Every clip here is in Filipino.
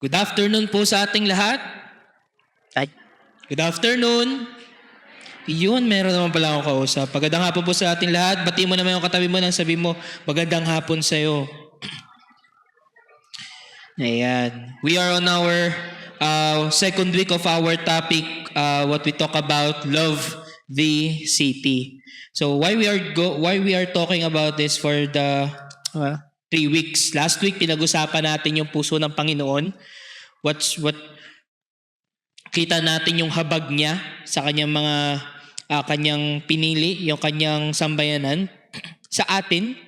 Good afternoon po sa ating lahat. Ay, Good afternoon. Yun, meron naman pala akong kausap. Magandang hapon po sa ating lahat. Bati mo naman yung katabi mo nang sabi mo, magandang hapon sa'yo. Ayan. We are on our second week of our topic, what we talk about, love the city. So why we are talking about this for the 3 weeks. Last week pinag-usapan natin yung puso ng Panginoon. What kita natin yung habag niya sa kanyang mga kanyang pinili, yung kanyang sambayanan sa atin.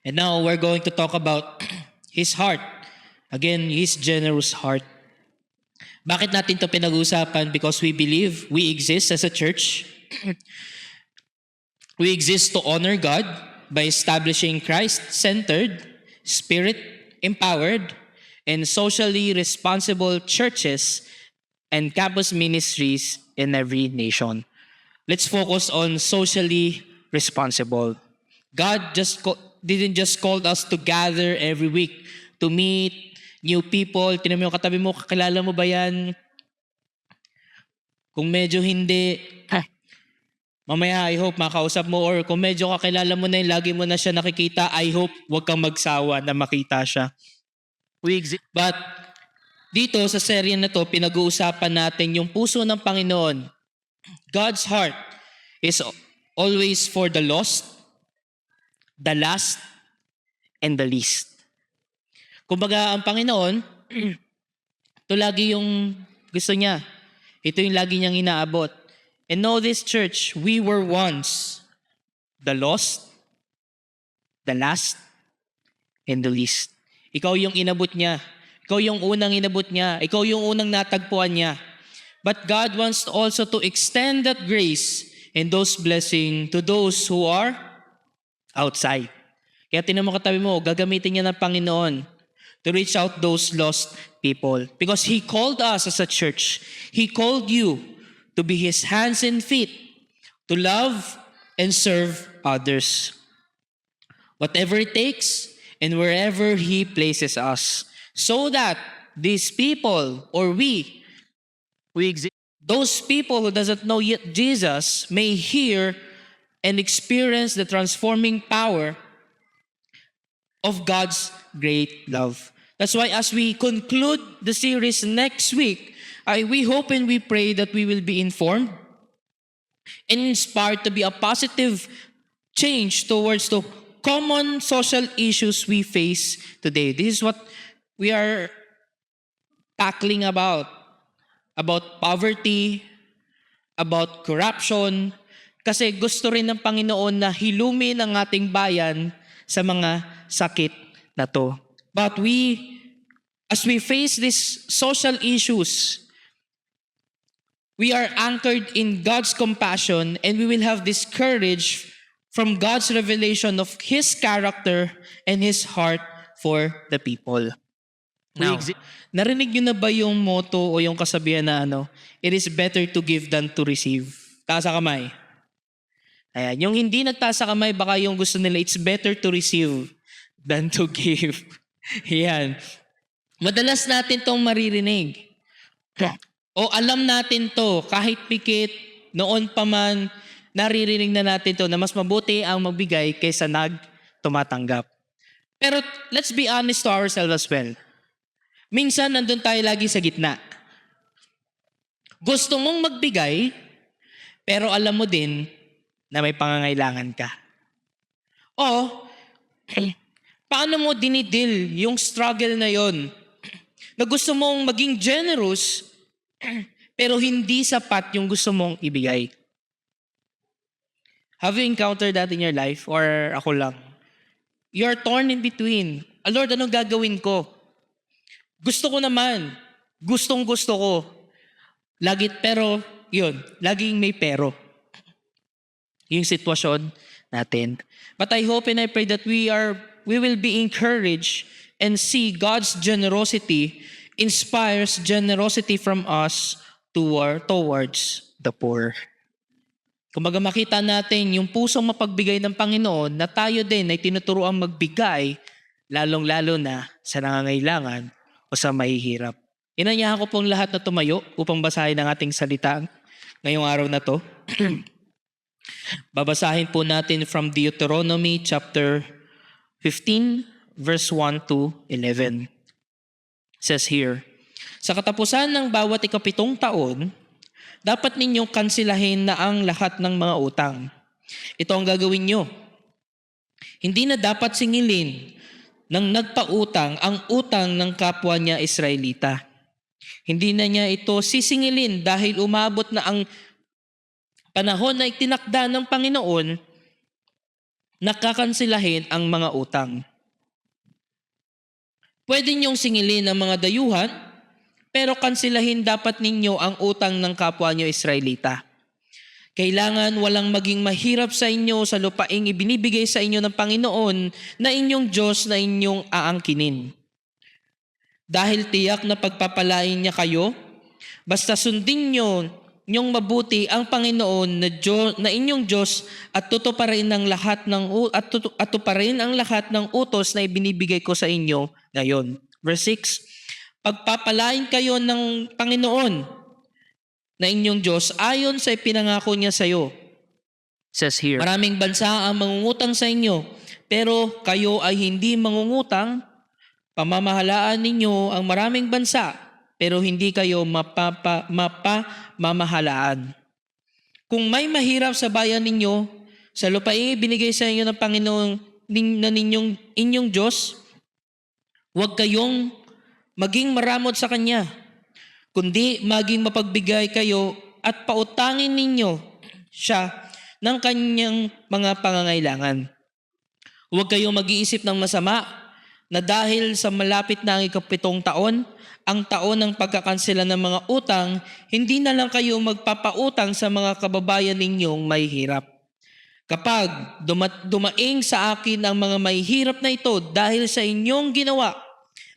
And now we're going to talk about his heart. Again, his generous heart. Bakit natin to pinag-uusapan? Because we believe we exist as a church. We exist to honor God by establishing Christ-centered, Spirit-empowered, and socially responsible churches and campus ministries in every nation. Let's focus on socially responsible. God didn't just call us to gather every week to meet new people. Tinan mo yung katabi mo, kakilala mo ba yan? Kung medyo hindi, mamaya I hope makausap mo, or kung medyo kakilala mo na yun, lagi mo na siya nakikita, I hope huwag kang magsawa na makita siya. But dito sa serye na to, pinag-uusapan natin yung puso ng Panginoon. God's heart is always for the lost, the last, and the least. Kumbaga, ang Panginoon, ito lagi yung gusto niya. Ito yung lagi niyang inaabot. And know this, church, we were once the lost, the last, and the least. Ikaw yung inabot niya. Ikaw yung unang inabot niya. Ikaw yung unang natagpuan niya. But God wants also to extend that grace and those blessings to those who are outside. Kaya tinan mo katabi mo, gagamitin niya ng Panginoon to reach out those lost people. Because He called us as a church. He called you to be His hands and feet, to love and serve others. Whatever it takes and wherever He places us. So that these people or we exist, those people who doesn't know yet Jesus may hear and experience the transforming power of God's great love. That's why as we conclude the series next week, we hope and we pray that we will be informed and inspired to be a positive change towards the common social issues we face today. This is what we are tackling about poverty, about corruption, kasi gusto rin ng Panginoon na hilumin ang ating bayan sa mga sakit na to. But as we face these social issues, we are anchored in God's compassion and we will have this courage from God's revelation of His character and His heart for the people. Now, narinig nyo na ba yung motto o yung kasabihan na it is better to give than to receive? Taas sa kamay. Ayan, yung hindi nagtaas sa kamay, baka yung gusto nila, it's better to receive than to give. Yan. Madalas natin tong maririnig. O alam natin to, kahit pikit, noon pa man, naririnig na natin to na mas mabuti ang magbigay kaysa tumatanggap. Pero let's be honest to ourselves as well. Minsan nandun tayo lagi sa gitna. Gusto mong magbigay, pero alam mo din na may pangangailangan ka. O, paano mo dinidil yung struggle na yon? Na gusto mong maging generous, pero hindi sapat yung gusto mong ibigay. Have you encountered that in your life? Or ako lang? You're torn in between. Lord, anong gagawin ko? Gusto ko naman. Gustong gusto ko. Laging may pero. Yung sitwasyon natin. But I hope and I pray that we will be encouraged and see God's generosity inspires generosity from us towards the poor. Kumbaga makita natin yung pusong mapagbigay ng Panginoon na tayo din ay tinuturuan magbigay lalong-lalo na sa nangangailangan o sa mahihirap. Inanyahan ko pong lahat na tumayo upang basahin ang ating salita ngayong araw na to. Babasahin po natin from Deuteronomy chapter 15 verse 1 to 11. It says here, sa katapusan ng bawat 7 taon, dapat ninyong kansilahin na ang lahat ng mga utang. Ito ang gagawin nyo. Hindi na dapat singilin ng nagpautang ang utang ng kapwa niya Israelita. Hindi na niya ito sisingilin dahil umabot na ang panahon na itinakda ng Panginoon na kakansilahin ang mga utang. Pwede niyong singilin ang mga dayuhan, pero kansilahin dapat ninyo ang utang ng kapwa niyo Israelita. Kailangan walang maging mahirap sa inyo sa lupaing ibinibigay sa inyo ng Panginoon na inyong Diyos na inyong aangkinin. Dahil tiyak na pagpapalain niya kayo, basta sundin niyong mabuti ang Panginoon na inyong Diyos at tutuparin ang lahat ng utos na ibinibigay ko sa inyo ngayon. Verse 6, pagpapalain kayo ng Panginoon na inyong Diyos ayon sa ipinangako niya sa iyo. Says here, maraming bansa ang mangungutang sa inyo, pero kayo ay hindi mangungutang. Pamamahalaan ninyo ang maraming bansa, pero hindi kayo mapamamahalaan. Kung may mahirap sa bayan ninyo, sa lupain binigay sa inyo ng Panginoon na inyong Diyos, huwag kayong maging maramot sa Kanya, kundi maging mapagbigay kayo at pautangin ninyo siya ng kanyang mga pangangailangan. Huwag kayong mag-iisip ng masama na dahil sa malapit na ang 7 taon, ang taon ng pagkakansela ng mga utang, hindi na lang kayo magpapautang sa mga kababayan ninyong may hirap. Kapag dumaing sa akin ang mga may hirap na ito dahil sa inyong ginawa,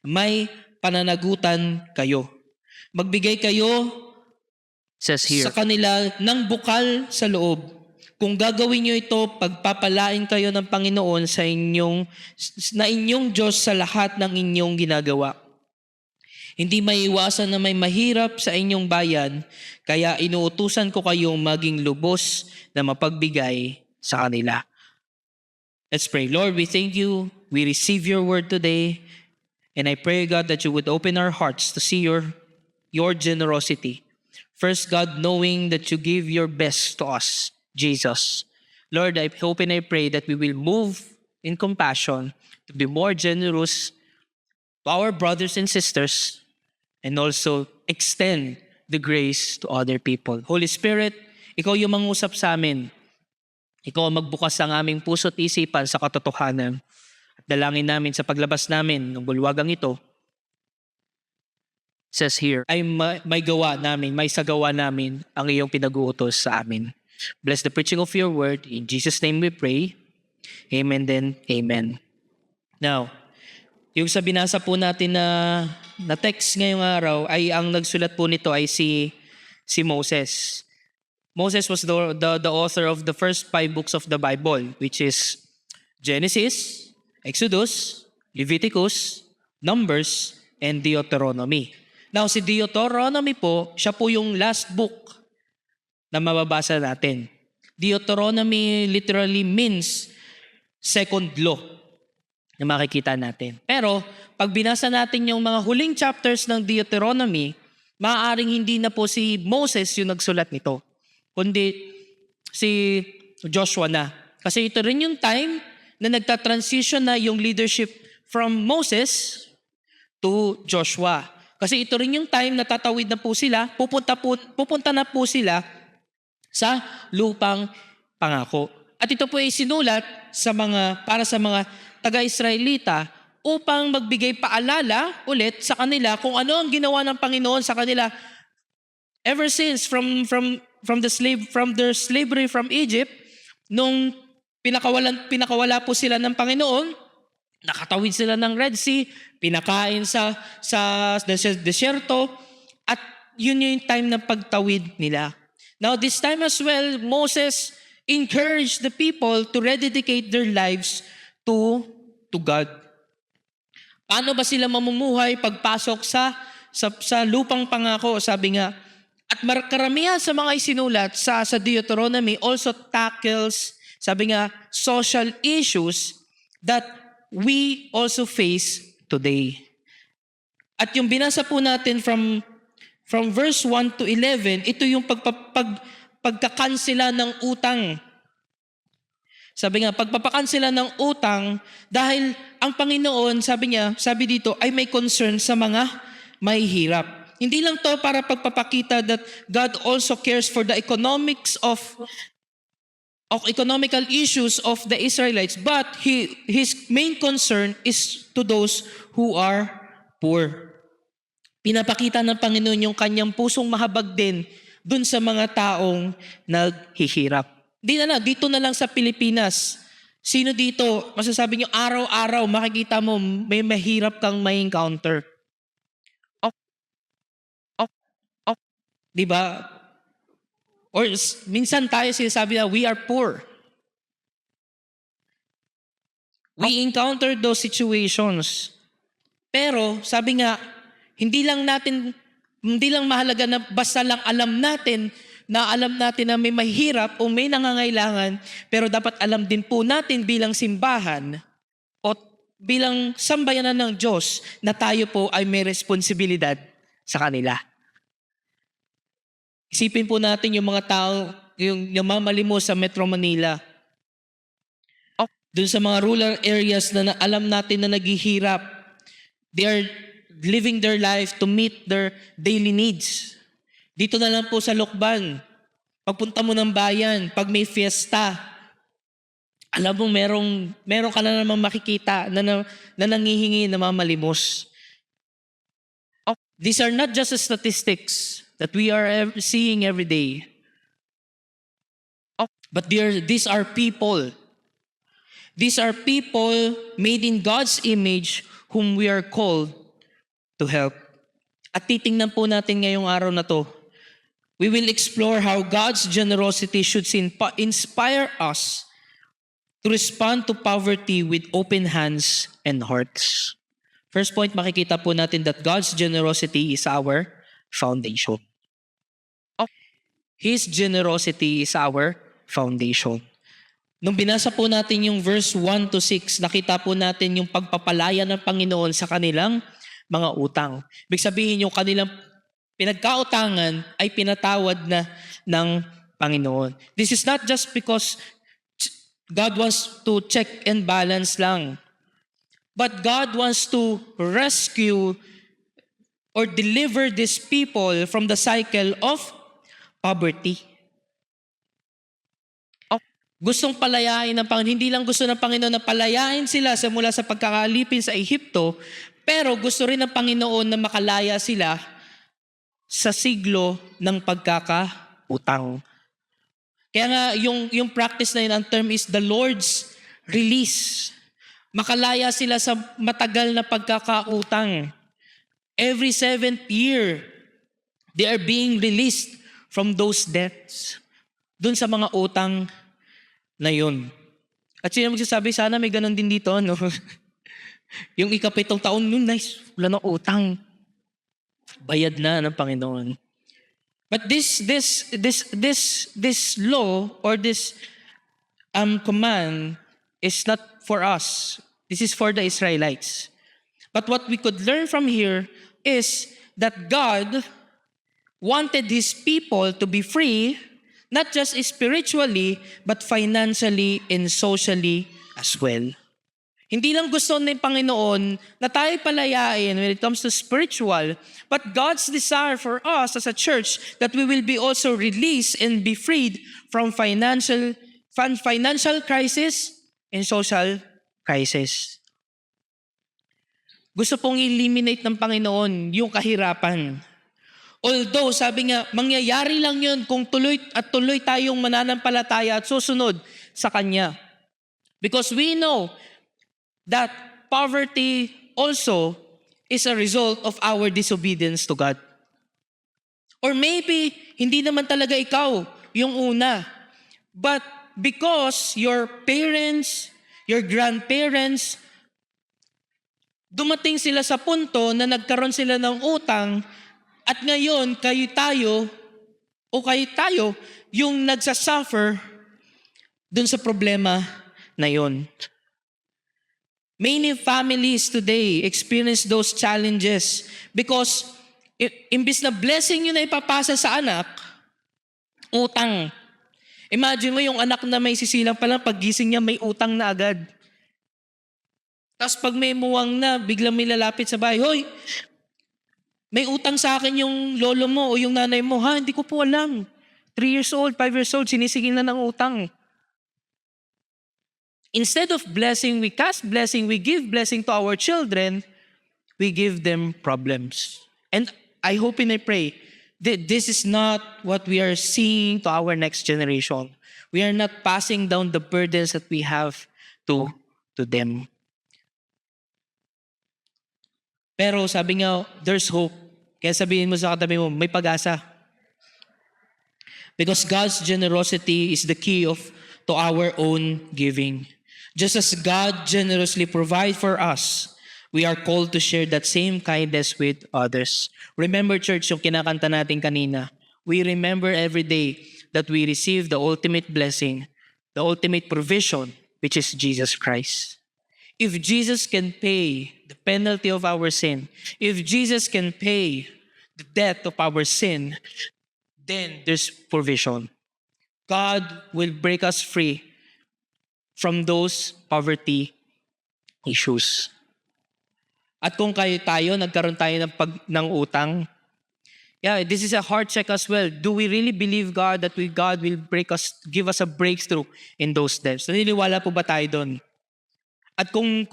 may pananagutan kayo. Magbigay kayo, says here, sa kanila ng bukal sa loob. Kung gagawin niyo ito, pagpapalain kayo ng Panginoon na inyong Diyos sa lahat ng inyong ginagawa. Hindi maiiwasan na may mahirap sa inyong bayan, kaya inuutusan ko kayong maging lubos na mapagbigay sa kanila. Let's pray. Lord, we thank you. We receive your word today. And I pray, God, that you would open our hearts to see your generosity. First, God, knowing that you give your best to us, Jesus. Lord, I hope and I pray that we will move in compassion to be more generous to our brothers and sisters and also extend the grace to other people. Holy Spirit, ikaw yung mangusap sa amin. Ikaw ang magbukas ang aming puso at isipan sa katotohanan. At dalangin namin sa paglabas namin ng bulwagang ito, says here, ay may sagawa namin ang iyong pinag-uutos sa amin. Bless the preaching of your word. In Jesus' name we pray. Amen then, amen. Now, yung sa binasa po natin na text ngayong araw, ay ang nagsulat po nito ay si Moses. Moses was the author of the first 5 books of the Bible, which is Genesis, Exodus, Leviticus, Numbers, and Deuteronomy. Now, si Deuteronomy po, siya po yung last book na mababasa natin. Deuteronomy literally means second law na makikita natin. Pero, pag binasa natin yung mga huling chapters ng Deuteronomy, maaaring hindi na po si Moses yung nagsulat nito, kundi si Joshua na. Kasi ito rin yung time na nagta-transition na yung leadership from Moses to Joshua. Kasi ito rin yung time na tatawid na po sila, pupunta na po sila sa lupang pangako. At ito po ay sinulat para sa mga taga-Israelita upang magbigay paalala ulit sa kanila kung ano ang ginawa ng Panginoon sa kanila ever since from their slavery from Egypt, nung pinakawala po sila ng Panginoon. Nakatawid sila ng Red Sea, pinakain sa desyerto, at yun yung time ng pagtawid nila. Now, this time as well, Moses encouraged the people to rededicate their lives to God. Paano ba sila mamumuhay pagpasok sa lupang pangako? Sabi nga, at karamihan sa mga isinulat sa Deuteronomy also tackles, sabi nga, social issues that we also face today. At yung binasa po natin from verse 1 to 11, ito yung pagkakansela ng utang. Sabi nga, pagpapakansela ng utang dahil ang Panginoon, sabi dito, ay may concern sa mga mahihirap. Hindi lang to para pagpapakita that God also cares for the economical issues of the Israelites, but his main concern is to those who are poor. Pinapakita ng Panginoon yung kanyang pusong mahabag din dun sa mga taong naghihirap. Dito na lang sa Pilipinas. Sino dito, masasabi nyo, araw-araw makikita mo may mahirap kang may encounter. Diba? Or minsan tayo sinasabi na we are poor. We encounter those situations. Pero sabi nga, hindi lang mahalaga na basta lang alam natin na may mahirap o may nangangailangan, pero dapat alam din po natin bilang simbahan o bilang sambayanan ng Diyos na tayo po ay may responsibilidad sa kanila. Isipin po natin yung mga tao, yung mamalimos sa Metro Manila. Doon sa mga rural areas na alam natin na naghihirap, they are living their life to meet their daily needs. Dito na lang po sa Lokban, pagpunta mo ng bayan, pag may fiesta, alam mo meron ka na namang makikita na nangihingi na mamalimos. These are not just statistics that we are seeing every day. But these are people. These are people made in God's image whom we are called to help. At titingnan po natin ngayong araw na to. We will explore how God's generosity should inspire us to respond to poverty with open hands and hearts. First point, makikita po natin that God's generosity is our foundation. His generosity is our foundation. Nung binasa po natin yung verse 1 to 6, nakita po natin yung pagpapalaya ng Panginoon sa kanilang mga utang. Ibig sabihin yung kanilang pinagkautangan ay pinatawad na ng Panginoon. This is not just because God wants to check and balance lang. But God wants to rescue or deliver these people from the cycle of poverty. Gustong palayain ng Panginoon. Hindi lang gusto ng Panginoon na palayain sila mula sa pagkakalipin sa Ehipto, pero gusto rin ng Panginoon na makalaya sila sa siglo ng pagkakautang. Kaya nga, yung practice na yun, ang term is the Lord's release. Makalaya sila sa matagal na pagkakautang. Every 7th year, they are being released from those debts. Dun sa mga utang na yun. At sino magsasabi, sana may ganun din dito, no? Yung ikapitong taon, yun, nice, wala ng utang. Bayad na ng Panginoon. But this law or this command is not for us. This is for the Israelites. But what we could learn from here is that God wanted His people to be free, not just spiritually, but financially and socially as well. Hindi lang gusto ng Panginoon na tayo palayain when it comes to spiritual, but God's desire for us as a church that we will be also released and be freed from financial crisis and social crisis. Gusto pong eliminate ng Panginoon yung kahirapan. Although, sabi nga, mangyayari lang yun kung tuloy tayong mananampalataya at susunod sa Kanya. Because we know that poverty also is a result of our disobedience to God. Or maybe, hindi naman talaga ikaw yung una. But because your parents, your grandparents, dumating sila sa punto na nagkaroon sila ng utang at ngayon kayo tayo yung nagsasuffer dun sa problema na yon. Many families today experience those challenges because imbis na blessing yun na ipapasa sa anak, utang. Imagine mo yung anak na may sisilang pa lang, paggising niya may utang na agad. Tapos pag may muwang na, biglang may lalapit sa bahay, "Hoy, may utang sa akin yung lolo mo o yung nanay mo." "Ha, hindi ko po alam. 3 years old, 5 years old, sinisingil na ng utang." Instead of blessing, we cast blessing, we give blessing to our children, we give them problems. And I hope and I pray that this is not what we are seeing to our next generation. We are not passing down the burdens that we have to them. Pero sabi nga, there's hope. Kaya sabihin mo sa katabi mo, may pag-asa. Because God's generosity is the key to our own giving. Just as God generously provides for us, we are called to share that same kindness with others. Remember, church, yung kinakanta natin kanina. We remember every day that we receive the ultimate blessing, the ultimate provision, which is Jesus Christ. If Jesus can pay the penalty of our sin, if Jesus can pay the debt of our sin, then there's provision. God will break us free from those poverty issues. At kung nagkaroon tayo ng utang, this is a heart check as well. Do we really believe God that God will give us a breakthrough in those debts? Naniniwala po ba tayo doon? At kung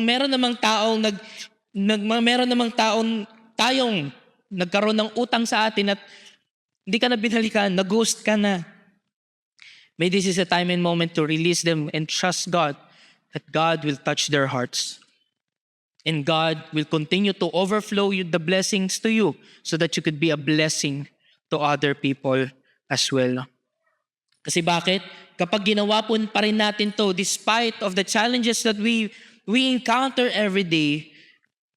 meron namang tayong nagkaroon ng utang sa atin at hindi ka na binalikan, nag-ghost ka na, may this is a time and moment to release them and trust God that God will touch their hearts. And God will continue to overflow the blessings to you so that you could be a blessing to other people as well. Kasi bakit? Kapag ginawa po pa rin natin to, despite of the challenges that we encounter every day,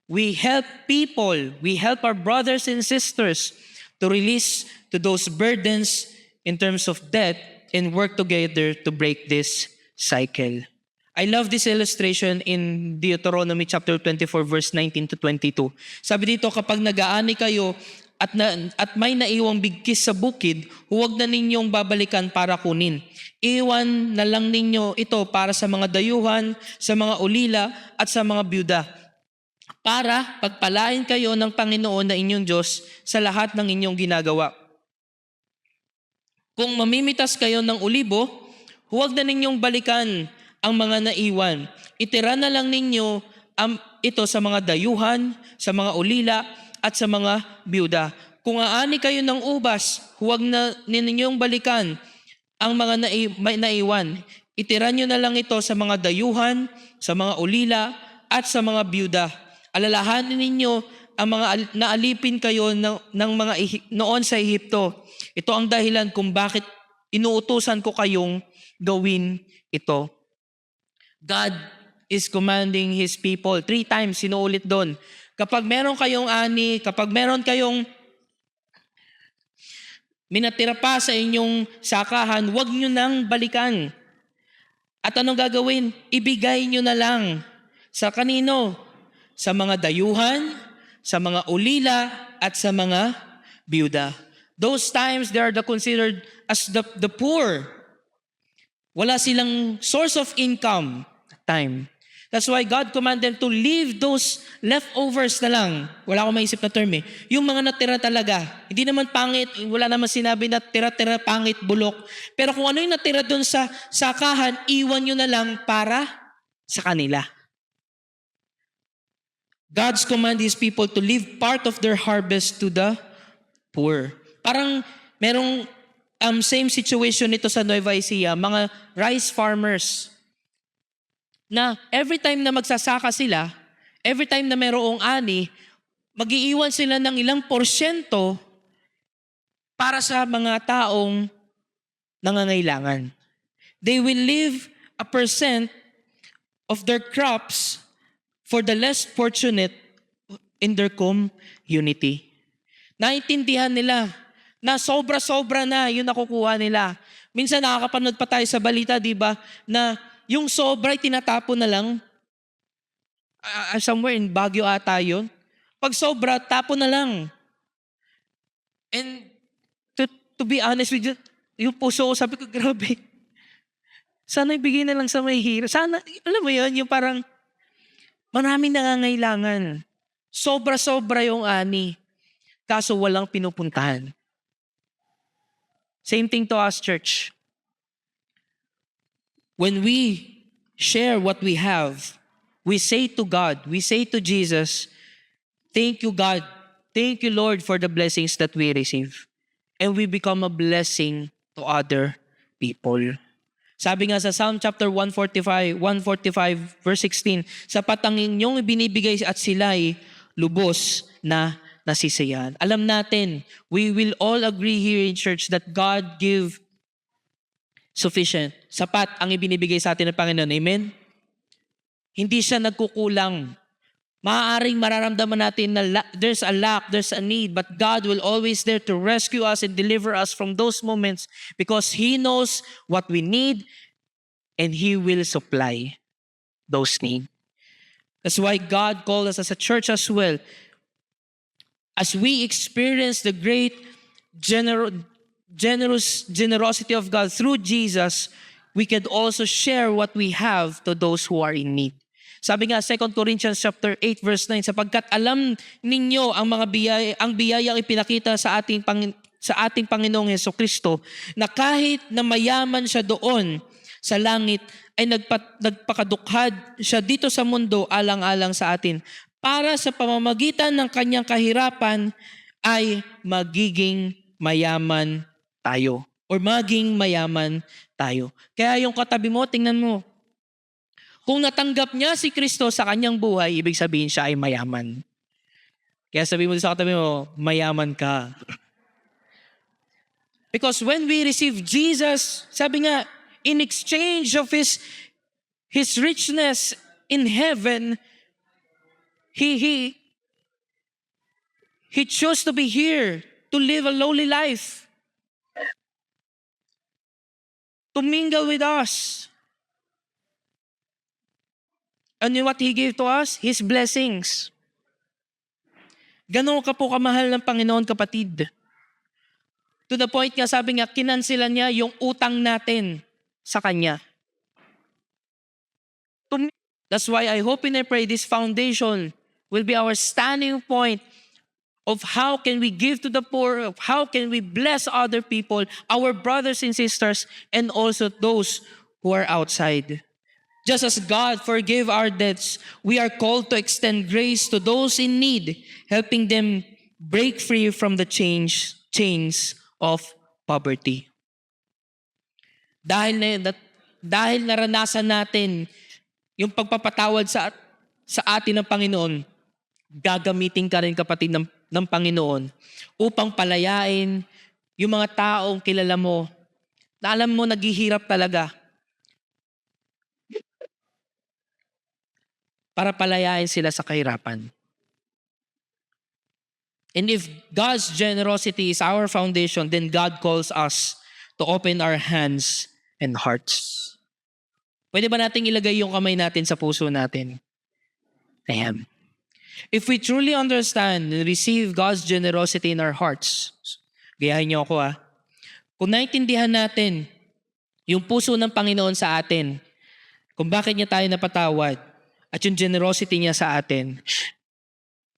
we help people, we help our brothers and sisters to release to those burdens in terms of debt and work together to break this cycle. I love this illustration in Deuteronomy chapter 24 verse 19 to 22. Sabi dito, kapag nag-aani kayo at may naiwang bigkis sa bukid, huwag na ninyong babalikan para kunin. Iwan na lang ninyo ito para sa mga dayuhan, sa mga ulila at sa mga byuda, para pagpalain kayo ng Panginoon na inyong Diyos sa lahat ng inyong ginagawa. Kung mamimitas kayo ng olibo, huwag na ninyong balikan ang mga naiwan. Itira na lang ninyo ito sa mga dayuhan, sa mga ulila, at sa mga byuda. Kung aani kayo ng ubas, huwag na ninyong balikan ang mga naiwan. Itira nyo na lang ito sa mga dayuhan, sa mga ulila, at sa mga byuda. Alalahanin ninyo ang mga naalipin kayo ng mga noon sa Ehipto. Ito ang dahilan kung bakit inuutusan ko kayong gawin ito. God is commanding His people. 3 times sinuulit doon. Kapag meron kayong ani, kapag meron kayong minatira pa sa inyong sakahan, huwag nyo nang balikan. At anong gagawin? Ibigay nyo na lang. Sa kanino? Sa mga dayuhan, sa mga ulila, at sa mga byuda. Those times, they are considered as the poor. Wala silang source of income at time. That's why God commanded them to leave those leftovers na lang. Wala akong maisip na term eh. Yung mga natira talaga. Hindi naman pangit, wala naman sinabi na tira-tira, pangit, bulok. Pero kung ano yung natira doon sa sakahan, iwan nyo na lang para sa kanila. God's command His people to leave part of their harvest to the poor. Parang merong same situation nito sa Nueva Ecija, mga rice farmers na every time na magsasaka sila, every time na merong ani, mag-iiwan sila ng ilang porsyento para sa mga taong nangangailangan. They will leave a percent of their crops for the less fortunate in their community. Naintindihan nila na sobra-sobra na yung nakukuha nila. Minsan nakakapanood pa tayo sa balita, di ba, na yung sobra ay tinatapon na lang. Somewhere in Baguio ata yun. Pag sobra, tapon na lang. And to be honest with you, yung puso ko, sabi ko, grabe. Sana ibigay na lang sa may hirap. Sana, alam mo yun, yung parang maraming nangangailangan. Sobra-sobra yung ani. Kaso walang pinupuntahan. Same thing to us, church. When we share what we have, we say to God, we say to Jesus, thank you, God. Thank you, Lord, for the blessings that we receive. And we become a blessing to other people. Sabi nga sa Psalm chapter 145 verse 16, sapat ang inyong ibinibigay at sila'y lubos na nasisiyahan. Alam natin, we will all agree here in church that God give sufficient. Sapat ang ibinibigay sa atin ng Panginoon. Amen? Hindi siya nagkukulang. Maaaring mararamdaman natin na there's a lack, there's a need, but God will always there to rescue us and deliver us from those moments because He knows what we need and He will supply those needs. That's why God called us as a church as well. As we experience the great generosity of God through Jesus, we can also share what we have to those who are in need. Sabi nga 2 Corinthians chapter 8 verse 9, sapagkat alam ninyo ang mga biyayang ipinakita sa ating Panginoong Hesukristo na kahit na mayaman siya doon sa langit ay nagpakadukhad siya dito sa mundo alang-alang sa atin para sa pamamagitan ng kanyang kahirapan ay magiging mayaman tayo or maging mayaman tayo. Kaya yung katabi mo, tingnan mo. Kung natanggap niya si Kristo sa kanyang buhay, ibig sabihin siya ay mayaman. Kaya sabi mo sa katabi mo, mayaman ka. Because when we receive Jesus, sabi nga, in exchange of His richness in heaven, He chose to be here to live a lowly life. To mingle with us. And what He gave to us? His blessings. Ganon ka po kamahal ng Panginoon, kapatid. To the point nga, sabi nga, kinansilan niya yung utang natin sa Kanya. That's why I hope and I pray this foundation will be our standing point of how can we give to the poor, of how can we bless other people, our brothers and sisters, and also those who are outside. Just as God forgave our debts, we are called to extend grace to those in need, helping them break free from the chains of poverty. Dahil naranasan natin yung pagpapatawad sa atin ng Panginoon, gagamitin ka rin, kapatid, ng Panginoon upang palayain yung mga taong kilala mo na alam mo naghihirap talaga, para palayain sila sa kahirapan. And if God's generosity is our foundation, then God calls us to open our hands and hearts. Pwede ba nating ilagay yung kamay natin sa puso natin? Ayan. If we truly understand and receive God's generosity in our hearts, gayahin niyo ako kung naintindihan natin yung puso ng Panginoon sa atin, kung bakit niya tayo napatawad, at yung generosity niya sa atin,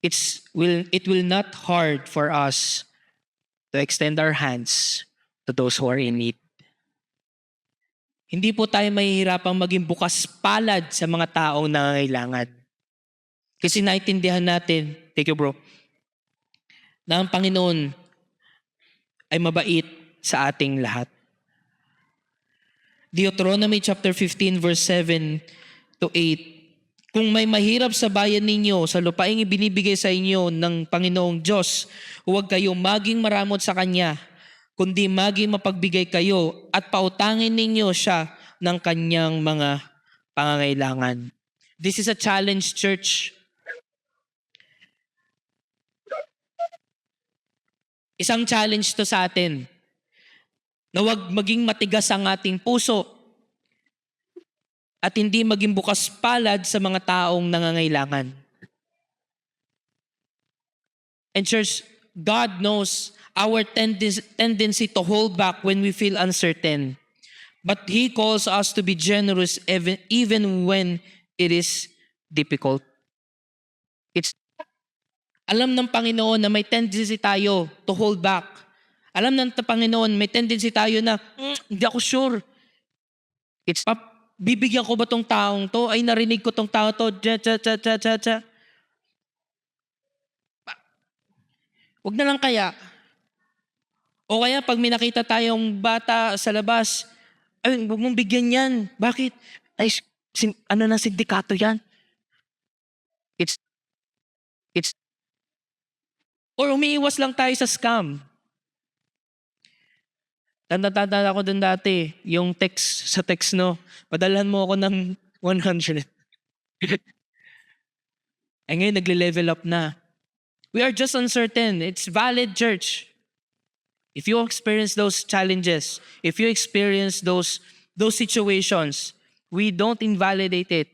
it will not hard for us to extend our hands to those who are in need. Hindi po tayo mahihirapang maging bukas palad sa mga taong nangangailangan. Kasi naintindihan natin, thank you bro, na ang Panginoon ay mabait sa ating lahat. Deuteronomy chapter 15 verse 7 to 8. Kung may mahirap sa bayan ninyo, sa lupaing ibinibigay sa inyo ng Panginoong Diyos, huwag kayong maging maramot sa Kanya, kundi maging mapagbigay kayo at pautangin ninyo siya ng Kanyang mga pangangailangan. This is a challenge, church. Isang challenge to sa atin na huwag maging matigas ang ating puso at hindi maging bukas palad sa mga taong nangangailangan. And church, God knows our tendency to hold back when we feel uncertain. But He calls us to be generous even when it is difficult. Alam ng Panginoon na may tendency tayo to hold back. Alam ng Panginoon, may tendency tayo na, hindi ako sure. Bibigyan ko ba tong taong to? Ay, narinig ko tong tao to. Huwag na lang kaya. O kaya pag may nakita tayong bata sa labas, ay, huwag mong bigyan yan. Bakit? Ay, sindikato yan. Or umiiwas lang tayo sa scam. Tanda ako dun dati, yung sa text, no? Padalhan mo ako ng 100. Ay ngayon, nagle-level up na. We are just uncertain. It's valid, church. If you experience those challenges, if you experience those situations, we don't invalidate it.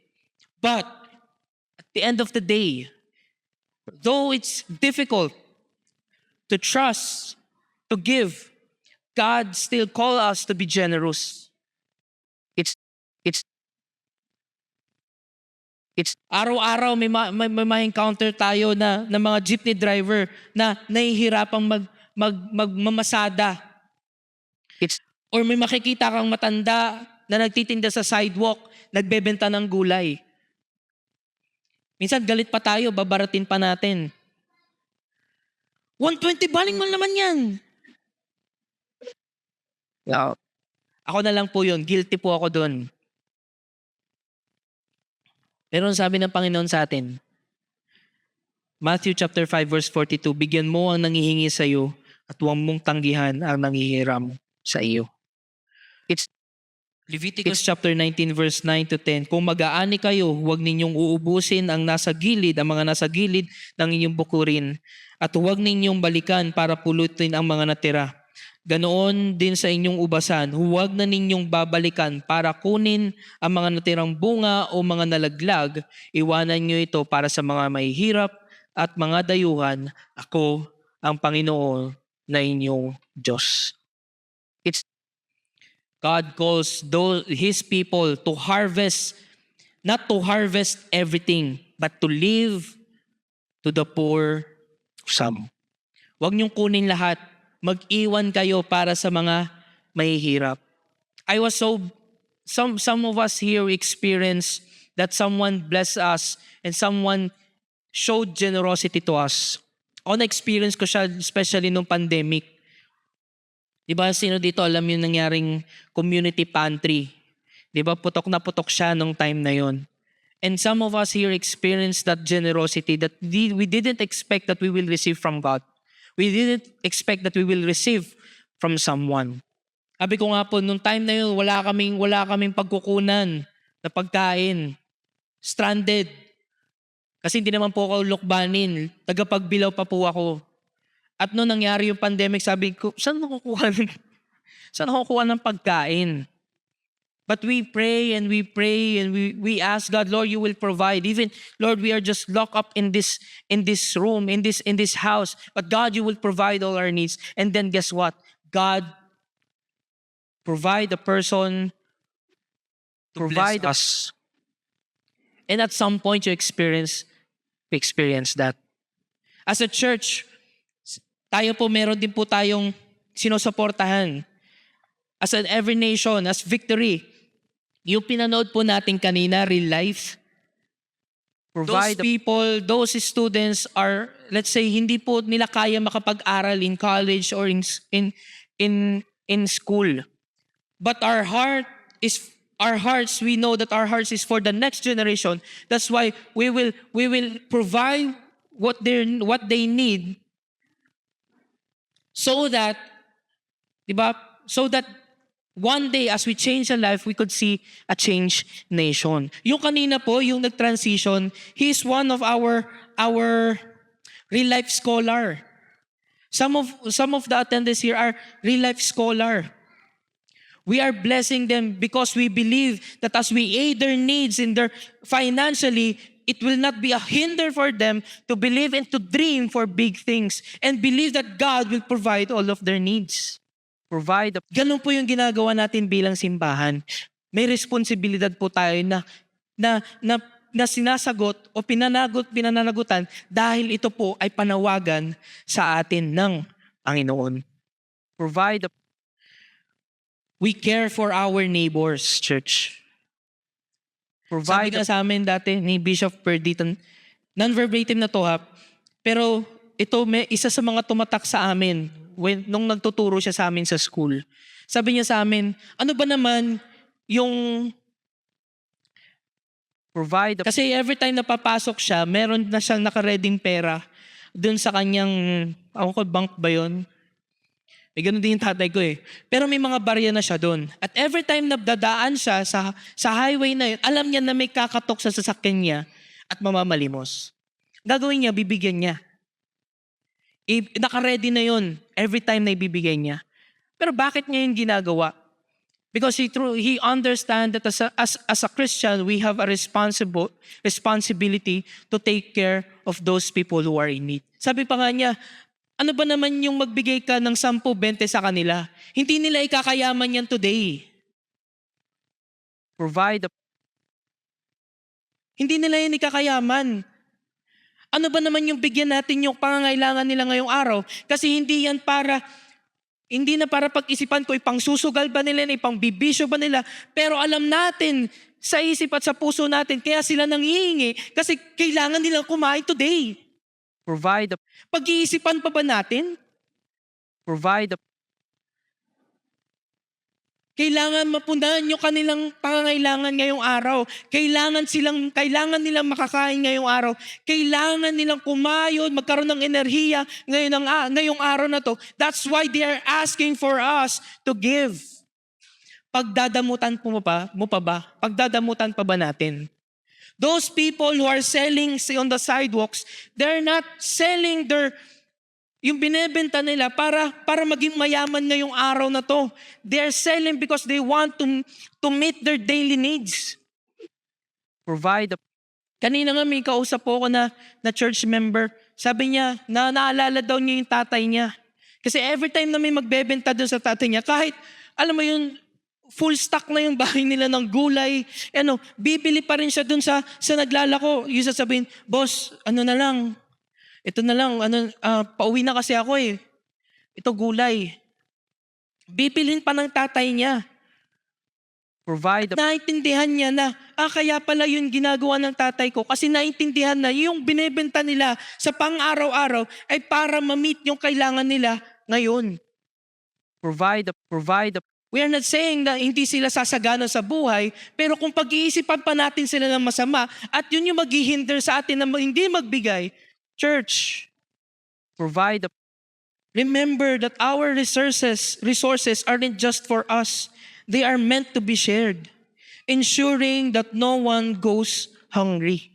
But at the end of the day, though it's difficult to trust, to give, God still calls us to be generous. It's araw-araw may ma-encounter tayo na mga jeepney driver na nahihirapang magmamasada. Or may makikita kang matanda na nagtitinda sa sidewalk, nagbebenta ng gulay. Minsan galit pa tayo, babaratin pa natin. 120, baling mo naman yan. Ako na lang po yun. Guilty po ako doon. Pero sabi ng Panginoon sa atin, Matthew chapter 5 verse 42, bigyan mo ang nangihingi sa iyo at huwag mong tanggihan ang nangihiram sa iyo. It's Leviticus chapter 19 verse 9 to 10. Kung mag-aani kayo, huwag ninyong uubusin ang mga nasa gilid ng inyong bukurin at huwag ninyong balikan para pulutin ang mga natira. Ganoon din sa inyong ubasan, huwag na ninyong babalikan para kunin ang mga natirang bunga o mga nalaglag. Iwanan nyo ito para sa mga mahihirap at mga dayuhan. Ako ang Panginoon na inyong Diyos. God calls His people to harvest, not to harvest everything, but to live to the poor some. Huwag niyong kunin lahat. Mag-iwan kayo para sa mga mahihirap. Some of us here experience that someone blessed us and someone showed generosity to us. Ako na-experience ko siya, especially nung pandemic. Diba, sino dito alam yung nangyaring community pantry? Diba, putok na putok siya nung time na yon. And some of us here experience that generosity that we didn't expect that we will receive from God. We didn't expect that we will receive from someone. Sabi ko nga po, nung time na yun, wala kaming pagkukunan na pagkain. Stranded. Kasi hindi naman po ako lukbanin. Tagapagbilaw pa po ako. At nung nangyari yung pandemic, sabi ko, saan ako kukuha ng pagkain? But we pray and we ask God, Lord, you will provide. Even, Lord, we are just locked up in this room, in this house. But God, you will provide all our needs. And then guess what? God provide a person, provide us. And at some point we experience that. As a church, tayo po meron din po tayong sinusuportahan. As an Every Nation, as Victory, yung pinanood po natin kanina, Real Life, those people, those students are, let's say, hindi po nila kaya makapag-aral in college or in school. But our hearts, we know that our hearts is for the next generation. That's why we will provide what they need so that, diba? So that one day, as we change a life, we could see a changed nation. Yung kanina po, yung nag-transition, he is one of our real life scholar. Some of the attendees here are real life scholar. We are blessing them because we believe that as we aid their needs in their financially, it will not be a hinder for them to believe and to dream for big things and believe that God will provide all of their needs. Ganun po yung ginagawa natin bilang simbahan. May responsibilidad po tayo na sinasagot o pinananagutan dahil ito po ay panawagan sa atin ng Panginoon. We care for our neighbors, church. Sabi nga sa amin dati ni Bishop Perdita, non-verbatim na to ha, pero ito may isa sa mga tumatak sa amin nung nagtuturo siya sa amin sa school. Sabi niya sa amin, ano ba naman yung kasi every time na papasok siya, meron na siyang nakareding pera dun sa kanyang, bank ba yun? May ganun din yung tatay ko eh. Pero may mga barya na siya doon. At every time na dadaan siya sa highway na yun, alam niya na may kakatok sa sasakyan niya at mamamalimos. Gagawin niya, bibigyan niya. Naka-ready na yun every time na ibibigay niya. Pero bakit niya yung ginagawa? Because he understands that as a Christian, we have a responsibility to take care of those people who are in need. Sabi pa nga niya, ano ba naman yung magbigay ka ng 10-20 sa kanila? Hindi nila ikakayaman yan today. Hindi nila yan ikakayaman. Ano ba naman yung bigyan natin yung pangangailangan nila ngayong araw? Kasi hindi na para pag-isipan ko, ipang susugal ba nila, ipang bibisyo ba nila. Pero alam natin, sa isip at sa puso natin, kaya sila nanghihingi kasi kailangan nilang kumain today. Pag-iisipan pa ba natin? Kailangan mapunan yung kanilang pangangailangan ngayong araw. Kailangan nilang makakain ngayong araw. Kailangan nilang kumayod, magkaroon ng enerhiya ngayong araw na to. That's why they are asking for us to give. Pagdadamutan mo pa ba? Pagdadamutan pa ba natin? Those people who are selling on the sidewalks, they're not selling yung binebenta nila para maging mayaman ngayong araw na to. They're selling because they want to meet their daily needs. Kanina nga may kausap po ako na church member. Sabi niya, naalala daw niya yung tatay niya. Kasi every time na may magbebenta doon sa tatay niya, kahit, alam mo yun, full stock na yung bahay nila ng gulay, bibili pa rin siya doon sa naglalako. Yung sasabihin, boss, ito na lang, pauwi na kasi ako eh. Ito gulay. Bibilhin pa ng tatay niya. Naintindihan niya na, kaya pala yun ginagawa ng tatay ko. Kasi naintindihan na yung binebenta nila sa pang-araw-araw ay para ma-meet yung kailangan nila ngayon. We are not saying na hindi sila sasagana sa buhay, pero kung pag-iisipan pa natin sila ng masama, at yun yung maghihinder sa atin na hindi magbigay, church, remember that our resources aren't just for us. They are meant to be shared, ensuring that no one goes hungry.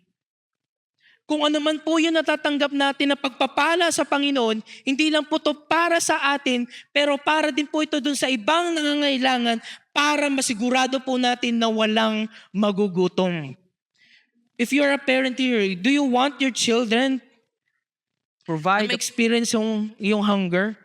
Kung ano man po yung natatanggap natin na pagpapala sa Panginoon, hindi lang po ito para sa atin, pero para din po ito dun sa ibang nangangailangan para masigurado po natin na walang magugutom. If you're a parent here, do you want your children experience yung hunger?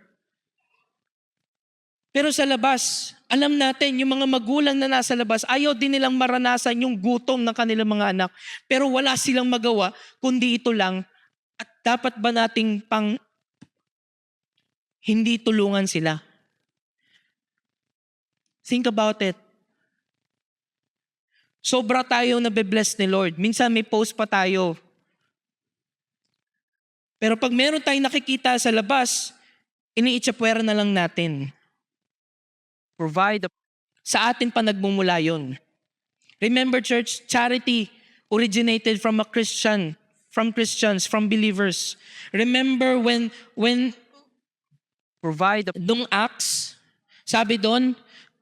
Pero sa labas, alam natin, yung mga magulang na nasa labas, ayaw din nilang maranasan yung gutom ng kanilang mga anak. Pero wala silang magawa, kundi ito lang. At dapat ba nating hindi tulungan sila? Think about it. Sobra tayo nabe-bless ni Lord. Minsan may post pa tayo. Pero pag meron tayong nakikita sa labas, iniitsapwera na lang natin. Sa atin pa nagmumula yun. Remember, church, charity originated from Christians, from believers. Remember when nung Acts, sabi doon,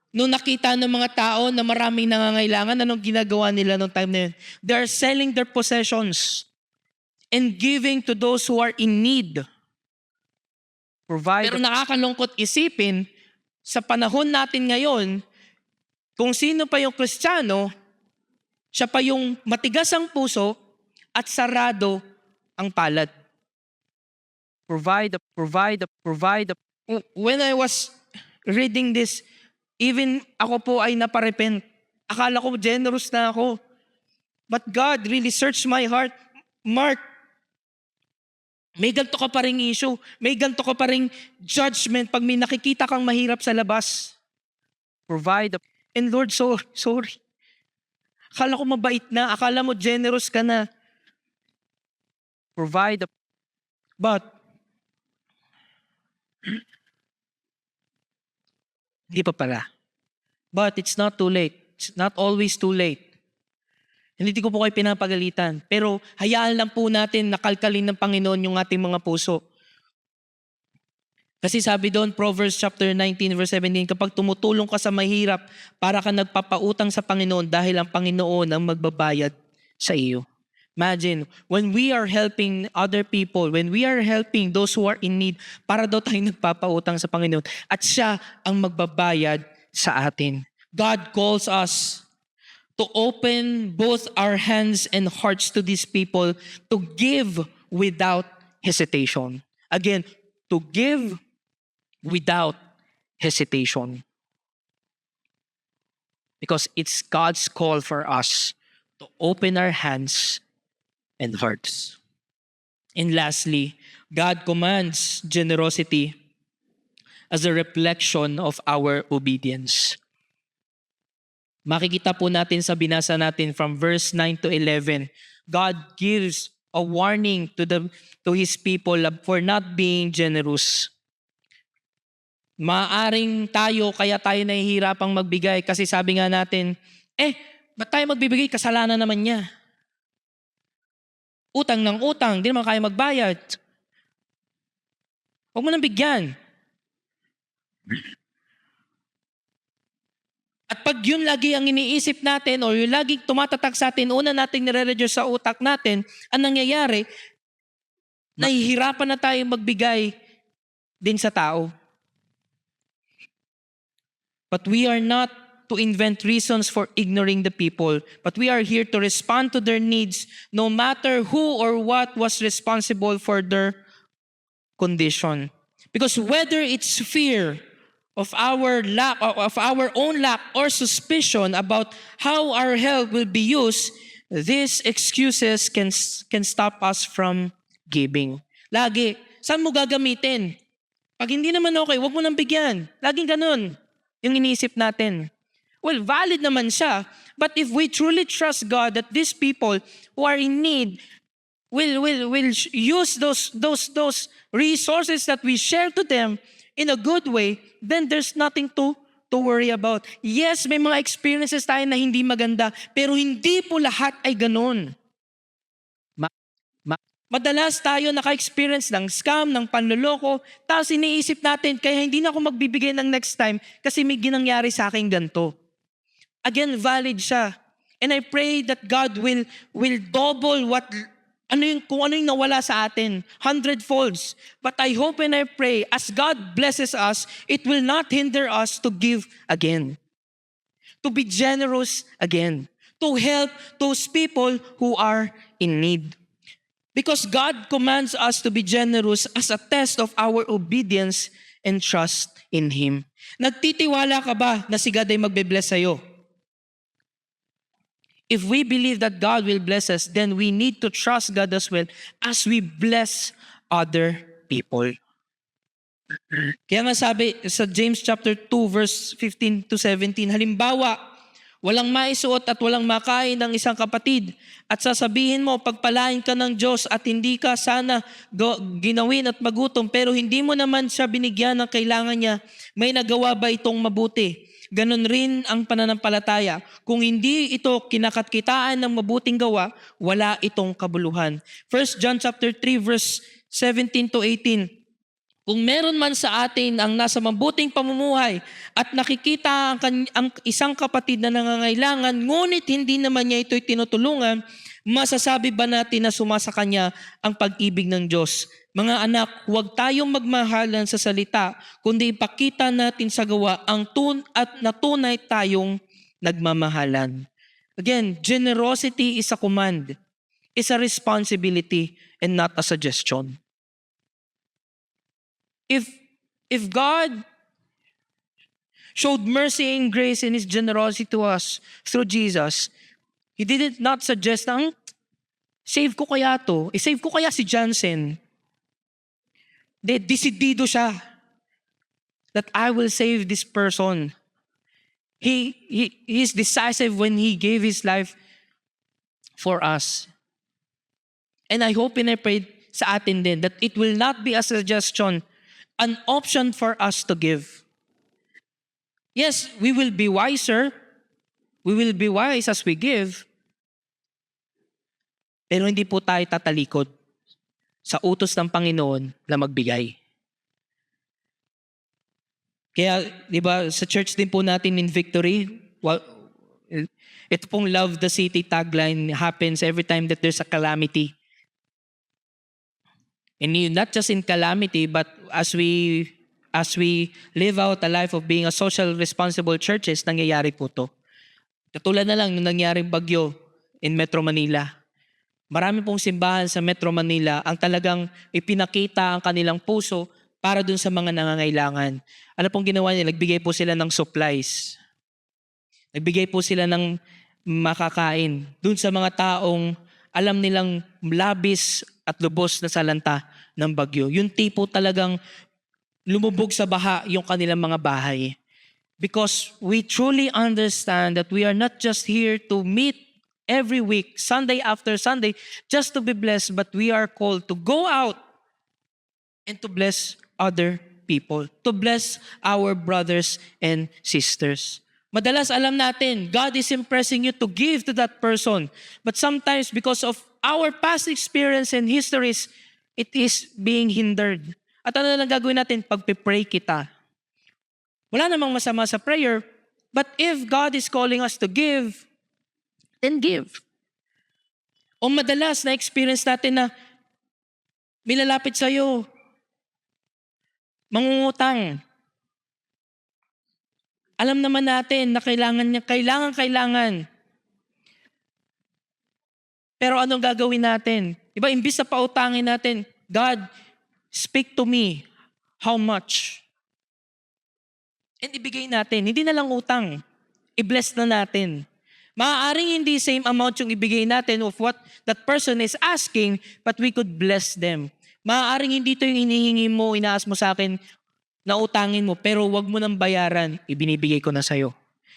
Nung nakita ng mga tao na maraming nangangailangan, anong ginagawa nila nung time na yun? They are selling their possessions and giving to those who are in need. Pero nakakalungkot isipin, sa panahon natin ngayon, kung sino pa yung Kristiyano, siya pa yung matigas ang puso at sarado ang palad. Provide. When I was reading this, even ako po ay naparepent. Akala ko generous na ako. But God really searched my heart. Mark, may ganito ka pa ring issue. May ganito ka pa ring judgment pag may nakikita kang mahirap sa labas. And Lord, sorry. Akala ko mabait na. Akala mo generous ka na. But, hindi pa pala. But it's not too late. It's not always too late. Hindi ko po kayo pinapagalitan. Pero hayaan lang po natin nakalkalin ng Panginoon yung ating mga puso. Kasi sabi doon, Proverbs chapter 19 verse 17, kapag tumutulong ka sa mahirap, para ka nagpapautang sa Panginoon dahil ang Panginoon ang magbabayad sa iyo. Imagine, when we are helping other people, when we are helping those who are in need, para daw tayo nagpapautang sa Panginoon at siya ang magbabayad sa atin. God calls us to open both our hands and hearts to these people, to give without hesitation. Again, to give without hesitation. Because it's God's call for us to open our hands and hearts. And lastly, God commands generosity as a reflection of our obedience. Makikita po natin sa binasa natin from verse 9 to 11, God gives a warning to His people for not being generous. Maaring tayo, kaya tayo nahihirapang magbigay kasi sabi nga natin, ba't tayo magbibigay? Kasalanan naman niya. Utang ng utang, di naman kaya magbayad. Huwag mo nang bigyan. At pag yun lagi ang iniisip natin o yung lagi tumatatak sa atin, una nating nire-reduce sa utak natin, ang nangyayari, nahihirapan na tayo magbigay din sa tao. But we are not to invent reasons for ignoring the people, but we are here to respond to their needs no matter who or what was responsible for their condition. Because whether it's fear of our own lack or suspicion about how our help will be used, these excuses can stop us from giving. Lagi, saan mo gagamitin? Pag hindi naman okay, wag mo nang bigyan. Laging ganun yung iniisip natin. Well, valid naman siya. But if we truly trust God that these people who are in need will use those resources that we share to them in a good way, then there's nothing to worry about. Yes, may mga experiences tayo na hindi maganda, pero hindi po lahat ay ganun. Madalas tayo naka-experience ng scam, ng panloloko, tapos iniisip natin, kaya hindi na ako magbibigay ng next time kasi may ginangyari sa akin ganito. Again, valid siya. And I pray that God will double kung ano yung nawala sa atin, 100-folds. But I hope and I pray, as God blesses us, it will not hinder us to give again. To be generous again. To help those people who are in need. Because God commands us to be generous as a test of our obedience and trust in Him. Nagtitiwala ka ba na si God ay magbe-bless sa'yo? If we believe that God will bless us, then we need to trust God as well as we bless other people. Kaya nga sabi sa James chapter 2 verse 15 to 17, halimbawa, walang maisuot at walang makain ng isang kapatid at sasabihin mo, pagpalain ka ng Diyos at hindi ka sana ginawin at magutom pero hindi mo naman siya binigyan ng kailangan niya, may nagawa ba itong mabuti? Ganon rin ang pananampalataya. Kung hindi ito kinakatkitaan ng mabuting gawa, wala itong kabuluhan. 1 John chapter 3 verse 17 to 18. Kung meron man sa atin ang nasa mabuting pamumuhay at nakikita ang isang kapatid na nangangailangan, ngunit hindi naman niya ito'y tinutulungan, masasabi ba natin na sumasa kanya ang pag-ibig ng Diyos? Mga anak, huwag tayong magmahalan sa salita, kundi ipakita natin sa gawa ang natunay tayong nagmamahalan. Again, generosity is a command, is a responsibility, and not a suggestion. If God showed mercy and grace and His generosity to us through Jesus, He did not suggest na, save ko kaya to? Save ko kaya si Johnson? Desidido siya that I will save this person. He is decisive when He gave His life for us. And I hope and I pray sa atin din that it will not be a suggestion, an option for us to give. Yes, we will be wiser. We will be wise as we give. Pero hindi po tayo tatalikod sa utos ng Panginoon na magbigay. Kaya, di ba, sa church din po natin in Victory, ito pong Love the City tagline happens every time that there's a calamity. And not just in calamity, but as we live out a life of being a social responsible churches, nangyayari po to. Katulad na lang nung nangyaring bagyo in Metro Manila. Marami pong simbahan sa Metro Manila ang talagang ipinakita ang kanilang puso para dun sa mga nangangailangan. Ano pong ginawa nila? Nagbigay po sila ng supplies. Nagbigay po sila ng makakain dun sa mga taong alam nilang labis at lubos na salanta ng bagyo. Yung tipo talagang lumubog sa baha yung kanilang mga bahay. Because we truly understand that we are not just here to meet every week, Sunday after Sunday, just to be blessed, but we are called to go out and to bless other people, to bless our brothers and sisters. Madalas alam natin, God is impressing you to give to that person. But sometimes because of our past experience and histories, it is being hindered. At ano na gagawin natin? Pagpipray kita. Wala namang masama sa prayer, but if God is calling us to give, then give. O madalas na-experience natin na may lalapit sa'yo, mangungutang. Alam naman natin na kailangan. Pero anong gagawin natin? Diba, imbis na pautangin natin, God, speak to me. How much? And ibigay natin. Hindi na lang utang. I-bless na natin. Maaaring hindi same amount yung ibigay natin of what that person is asking, but we could bless them. Maaaring hindi ito yung inihingi mo, inaas mo sa akin, na utangin mo, pero wag mo nang bayaran, ibinibigay ko na sa'yo.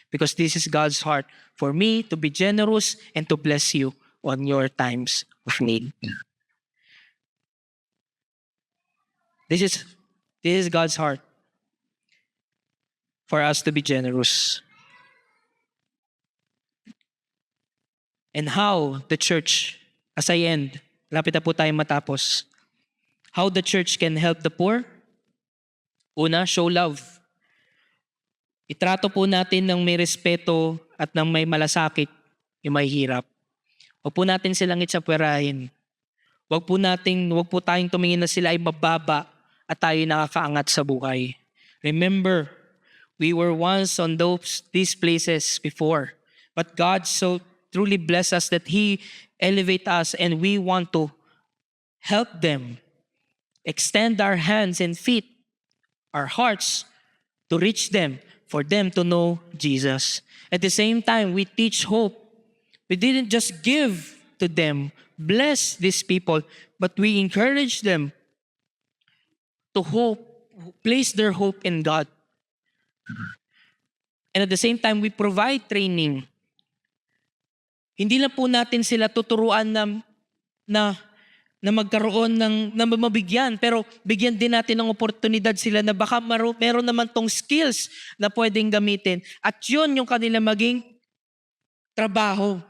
Because this is God's heart for me to be generous and to bless you on your times of need. This is God's heart for us to be generous. And how the church, as I end, lapit na po tayo matapos, how the church can help the poor? Una, show love. Itrato po natin ng may respeto at ng may malasakit yung may hirap. Huwag po natin silang itsapwerahin. Huwag po tayong tumingin na sila ay mababa at tayo nakakaangat sa buhay. Remember, we were once on these places before. But God so truly blessed us that He elevate us and we want to help them. Extend our hands and feet, our hearts, to reach them, for them to know Jesus. At the same time, we teach hope. We didn't just give to them, bless these people, but we encourage them to hope, place their hope in God. And at the same time, we provide training. Hindi lang po natin sila tuturuan na magkaroon na mabigyan, pero bigyan din natin ng oportunidad sila na baka meron naman tong skills na pwedeng gamitin. At yun yung kanila maging trabaho.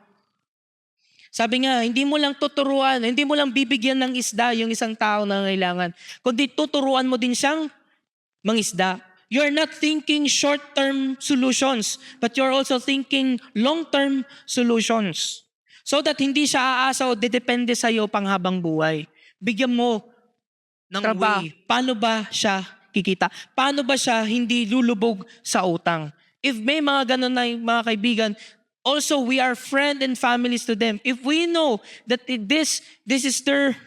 Sabi nga, hindi mo lang tuturuan, hindi mo lang bibigyan ng isda yung isang tao na nangailangan, kundi tuturuan mo din siyang mangisda. You're not thinking short-term solutions, but you're also thinking long-term solutions. So that hindi siya aasa o dedepende sa'yo panghabang buhay. Bigyan mo ng Trabaho. way. Paano ba siya kikita? Paano ba siya hindi lulubog sa utang? If may mga ganun na mga kaibigan, also we are friend and families to them. If we know that this is their,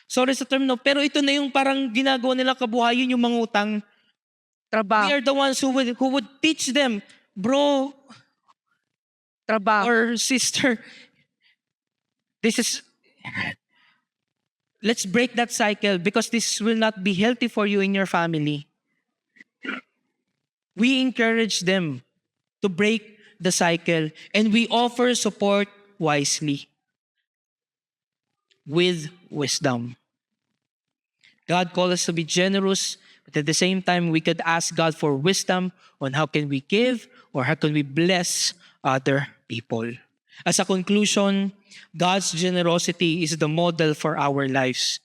sorry sa term no, pero ito na yung parang ginagawa nila kabuhayan yung mangutang. Trabaho. We are the ones who would teach them, bro Trabaho. or sister, let's break that cycle because this will not be healthy for you in your family. We encourage them to break the cycle and we offer support wisely with wisdom. God calls us to be generous, but at the same time, we could ask God for wisdom on how can we give or how can we bless other people. As a conclusion, God's generosity is the model for our lives.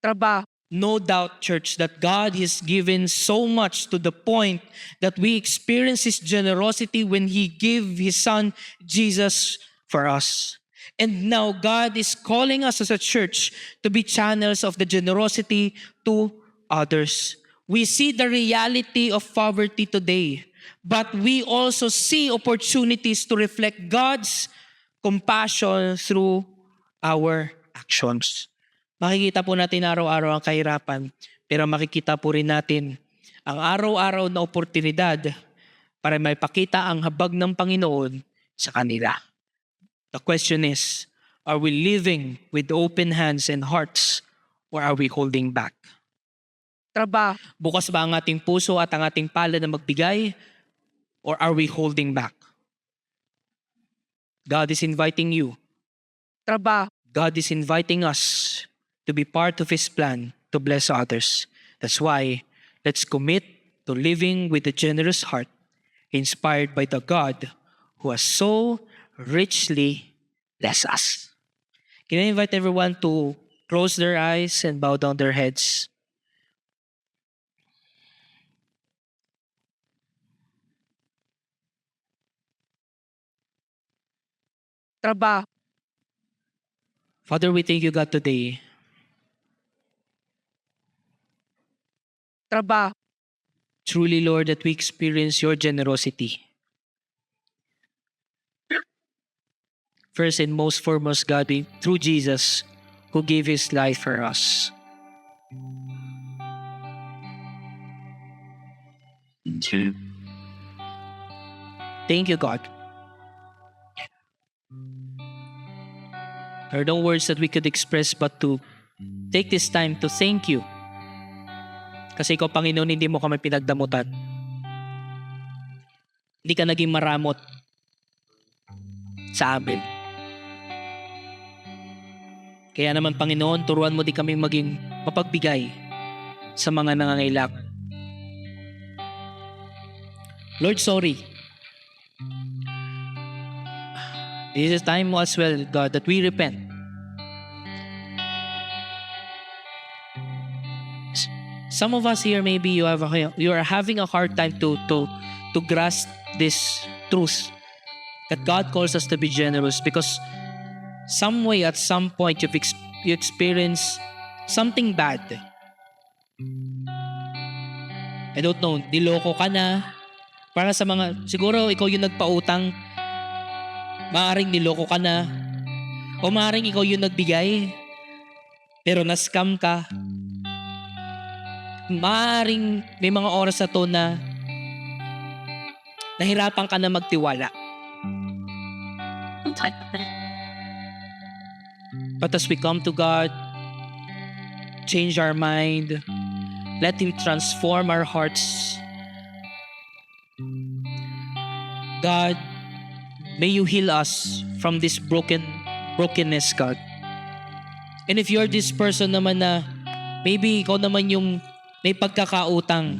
Trabaho. No doubt, church, that God has given so much to the point that we experience His generosity when He gave His Son, Jesus, for us. And now God is calling us as a church to be channels of the generosity to others. We see the reality of poverty today, but we also see opportunities to reflect God's compassion through our actions. Makikita po natin araw-araw ang kahirapan, pero makikita po rin natin ang araw-araw na oportunidad para may pakita ang habag ng Panginoon sa kanila. The question is, are we living with open hands and hearts or are we holding back? Trabaho. Bukas ba ang ating puso at ang ating palad na magbigay or are we holding back? God is inviting you. Trabaho. God is inviting us to be part of His plan to bless others. That's why let's commit to living with a generous heart inspired by the God who has so richly blessed us. Can I invite everyone to close their eyes and bow down their heads? Trabaho. Father, we thank you, God, today. Trabaho. Truly, Lord, that we experience your generosity. First and most foremost, God, through Jesus, who gave His life for us. Thank you, God. There are no words that we could express but to take this time to thank you. Kasi ikaw, Panginoon, hindi mo kami pinagdamutan. Hindi ka naging maramot sa amin. Kaya naman, Panginoon, turuan mo din kami maging mapagbigay sa mga nangangailangan. Lord, sorry. This is time as well, God, that we repent. Some of us here, maybe you are having a hard time to grasp this truth that God calls us to be generous because some way at some point you experience something bad. I don't know, niloko ka na. Para sa mga, siguro ikaw yung nagpautang, maaring niloko ka na, o maaring ikaw yung nagbigay, pero na-scam ka. Maaring may mga oras na to na nahirapan ka na magtiwala. But as we come to God, change our mind, let Him transform our hearts. God, may you heal us from this brokenness, God. And if you're this person naman na maybe ikaw naman yung may pagkakautang,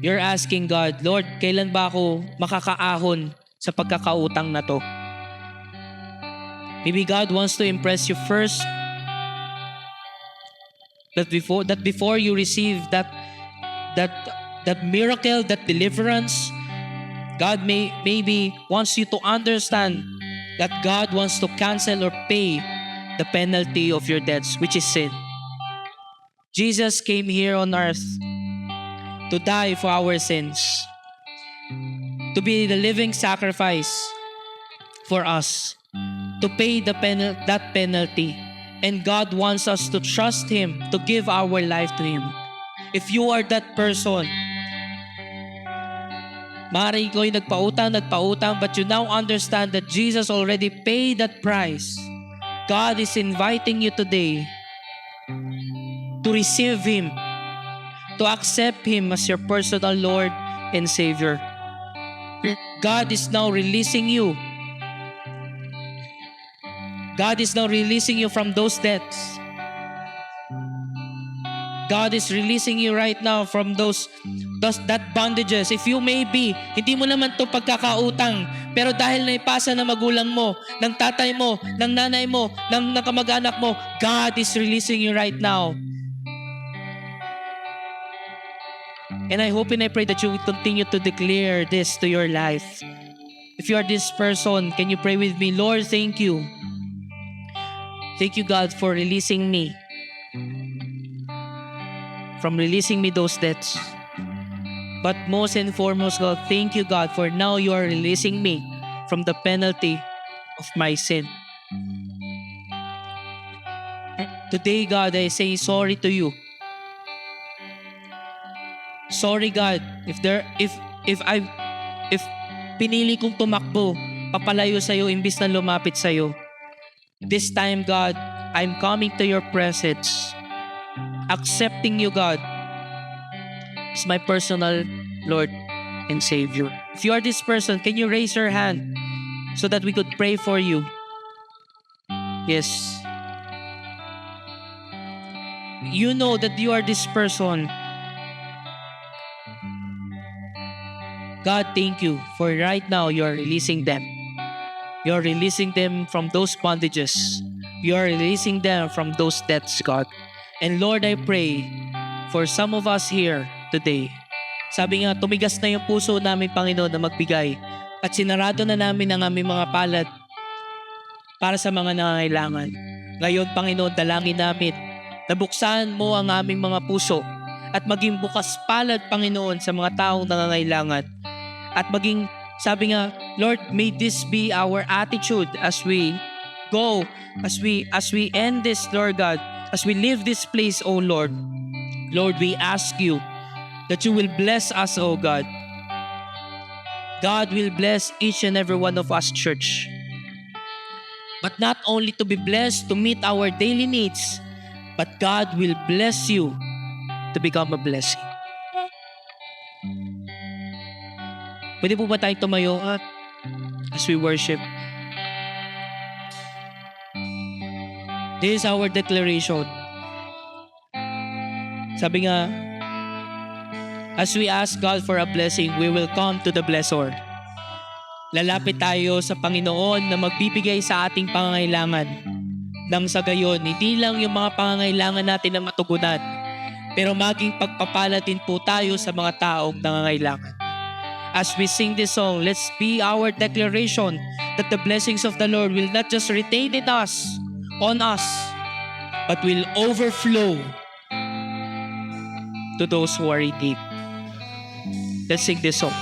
You're asking God, Lord, kailan ba ako makakaahon sa pagkakautang na to? Maybe God wants to impress you first that before you receive that miracle, that deliverance, God maybe wants you to understand that God wants to cancel or pay the penalty of your debts, which is sin. Jesus came here on earth to die for our sins, to be the living sacrifice for us, to pay that penalty. And God wants us to trust Him, to give our life to Him. If you are that person, maaari ikaw yung nagpautang, but you now understand that Jesus already paid that price. God is inviting you today to receive Him, to accept Him as your personal Lord and Savior. God is now releasing you. God is now releasing you from those debts. God is releasing you right now from that bondages. If you may be, hindi mo naman to pagkakautang, pero dahil naipasa ng magulang mo, ng tatay mo, ng nanay mo, ng kamag-anak mo, God is releasing you right now. And I hope and I pray that you will continue to declare this to your life. If you are this person, can you pray with me? Lord, thank you. Thank you, God, for releasing me. From releasing me those debts. But most and foremost, God, thank you, God, for now you are releasing me from the penalty of my sin. Today, God, I say sorry to you. Sorry, God, if pinili kong tumakbo, papalayo sa iyo imbis na lumapit sa iyo. This time, God, I'm coming to your presence, accepting you, God, as my personal Lord and Savior. If you are this person, can you raise your hand so that we could pray for you? Yes. You know that you are this person. God, thank you for right now you are releasing them. You are releasing them from those bondages. You are releasing them from those debts, God. And Lord, I pray for some of us here today. Sabi nga, tumigas na yung puso namin, Panginoon, na magbigay. At sinarado na namin ang aming mga palad para sa mga nangangailangan. Ngayon, Panginoon, dalangin namin na buksan mo ang aming mga puso at maging bukas palad, Panginoon, sa mga taong nangangailangan. At maging, sabi nga, Lord, may this be our attitude as we go, as we end this, Lord God, as we leave this place, O Lord. Lord, we ask you that you will bless us, O God. God will bless each and every one of us, church. But not only to be blessed to meet our daily needs, but God will bless you to become a blessing. Pwede po ba tayong tumayo as we worship? This is our declaration. Sabi nga, as we ask God for a blessing, we will come to the blessor. Lalapit tayo sa Panginoon na magbibigay sa ating pangangailangan. Nang sa gayon, hindi lang yung mga pangangailangan natin na matugunan, pero maging pagpapala din po tayo sa mga taong nangangailangan. As we sing this song, let's be our declaration that the blessings of the Lord will not just retain in us, on us, but will overflow to those who are in need. Let's sing this song.